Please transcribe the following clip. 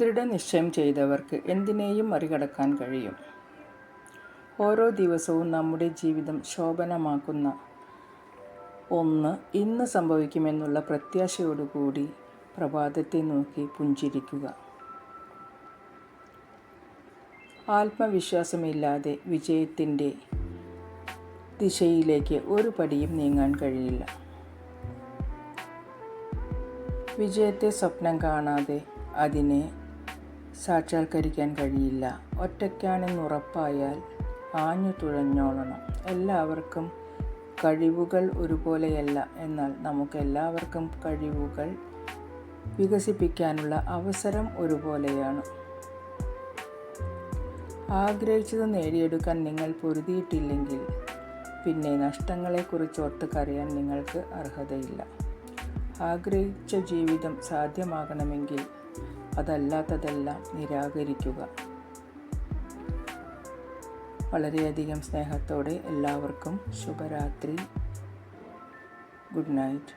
ദൃഢനിശ്ചയം ചെയ്തവർക്ക് എന്തിനേയും മറികടക്കാൻ കഴിയും. ഓരോ ദിവസവും നമ്മുടെ ജീവിതം ശോഭനമാക്കുന്ന ഒന്ന് ഇന്ന് സംഭവിക്കുമെന്നുള്ള പ്രത്യാശയോടുകൂടി പ്രഭാതത്തെ നോക്കി പുഞ്ചിരിക്കുക. ആത്മവിശ്വാസമില്ലാതെ വിജയത്തിൻ്റെ ദിശയിലേക്ക് ഒരു പടിയും നീങ്ങാൻ കഴിയില്ല. വിജയത്തെ സ്വപ്നം കാണാതെ അതിനെ സാക്ഷാത്കരിക്കാൻ കഴിയില്ല. ഒറ്റയ്ക്കാണെന്നുറപ്പായാൽ ആഞ്ഞു തുഴഞ്ഞോളണം. എല്ലാവർക്കും കഴിവുകൾ ഒരുപോലെയല്ല. എന്നാൽ നമുക്കെല്ലാവർക്കും കഴിവുകൾ വികസിപ്പിക്കാനുള്ള അവസരം ഒരുപോലെയാണ്. ആഗ്രഹിച്ചത് നേടിയെടുക്കാൻ നിങ്ങൾ പൊരുതിയിട്ടില്ലെങ്കിൽ പിന്നെ നഷ്ടങ്ങളെക്കുറിച്ചോർത്ത് കരയാൻ നിങ്ങൾക്ക് അർഹതയില്ല. ആഗ്രഹിച്ച ജീവിതം സാധ്യമാകണമെങ്കിൽ അതല്ലാത്തതെല്ലാം നിരാകരിക്കുക. വളരെയധികം സ്നേഹത്തോടെ എല്ലാവർക്കും ശുഭരാത്രി. Good night.